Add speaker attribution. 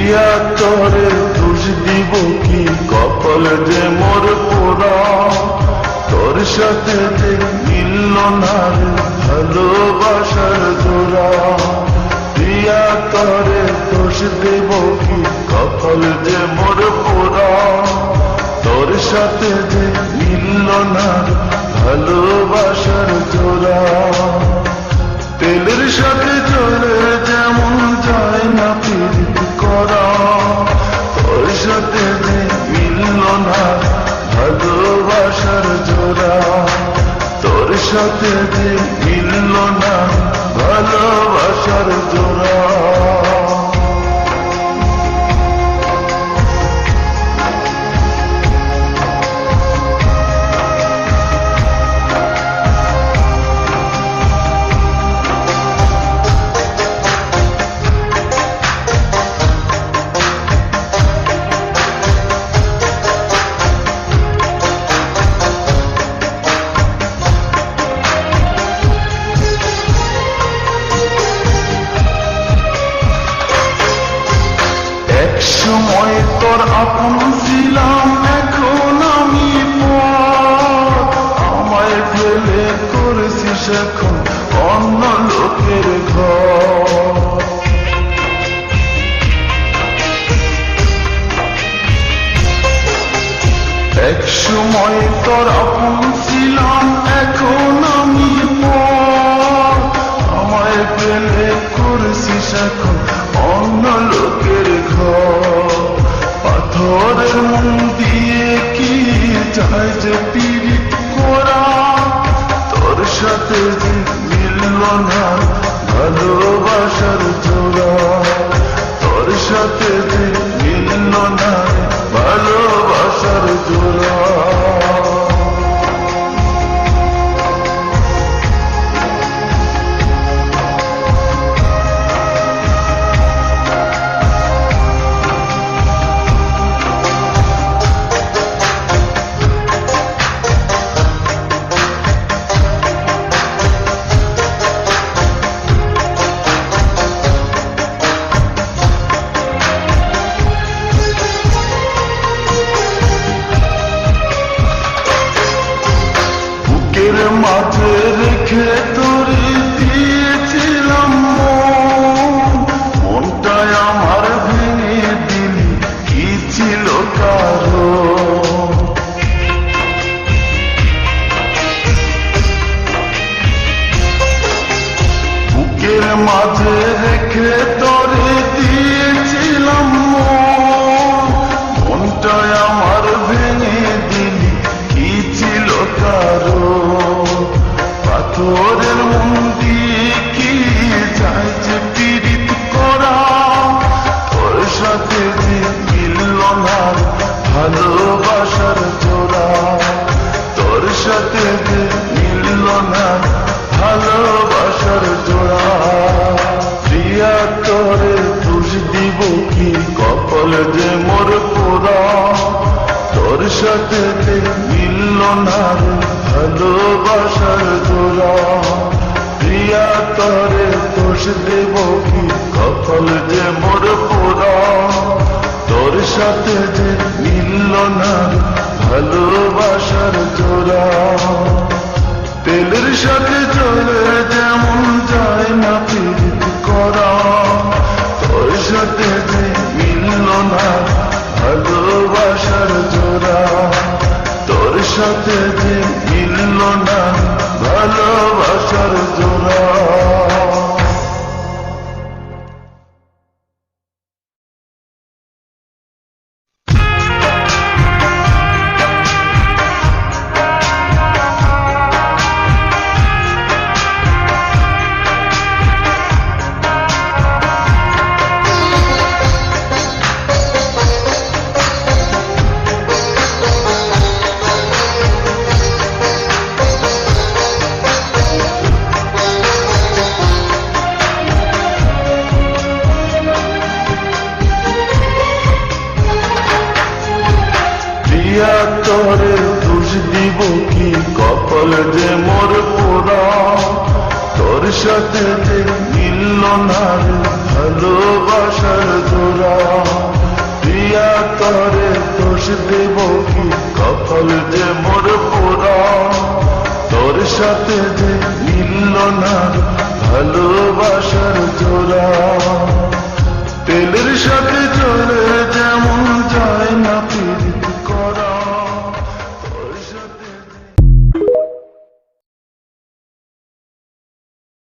Speaker 1: প্রিয়া তরে দোষ দিব কি, কপাল যে মোর পোড়া, তোর সাথে যে মিলল না রে ভালোবাসার জোড়া। প্রিয়া তরে দোষ দিব কি, কপাল যে মোর পোড়া, তোর সাথে যে মিলল না রে ভালোবাসার জোড়া। তেলের সাথে জলে যেমন যায় না প্রীত করা, তোর সাথে যে মিলল না ভালোবাসার জোড়া। তোর সাথে যে মিলল না ভালোবাসার জোড়া। সময় তোর আপন ছিলাম, এখন আমি পর। আমায় ফেলে করেছিস এখন অন্য লোকের ঘর। এক সময় তোর আপন ছিলাম, এখন আমি পর। আমায় ফেলে করেছিস এখন অন্য লোকের ঘর। পাথরের মন দিয়ে কি চাই যে পীড়িত করা, তোর সাথে যে মিলল না ভালোবাসার জোড়া। তোর সাথে যে মিলল না ভালোবাসার জোড়া। বুকের মাঝে রেখে তোরে দিয়েছিলাম মনটাই আমার ভেঙে দিলি, কি ছিল কারণ? বুকের মাঝে রেখে তোরে দিয়েছিলাম মনটাই আমার ভেঙে দিলি, কি ছিল কারণ? পাথরের মন দিয়ে কি চাইছে পীড়িত করা, তোর সাথে যে মিলল না ভালোবাসার জোড়া। তোর সাথে যে মিলল না ভালোবাসার জোড়া। প্রিয়া তরে দোষ দিব কি, কপাল যে মোর পোড়া, তোর সাথে যে মিলল না ভালোবাসার জোড়া। প্রিয়া তরে দোষ দেব কি, কপাল যে মোর পোড়া, তোর সাথে যে মিলল না ভালোবাসার জোড়া। তেলের সাথে জলে যেমন যায় না প্রীত করা, তোর সাথে যে মিলল না ভালোবাসার জোড়া। তোর সাথে যে মিলল না ভালোবাসার জোড়া। প্রিয়া তরে দোষ দিব কি, কপাল যে মোর পোড়া, তোর সাথে যে মিলল না ভালোবাসার জোড়া। কপাল যে মোর পোড়া, তোর সাথে যে মিলল না ভালোবাসার জোড়া। তেলের সাথে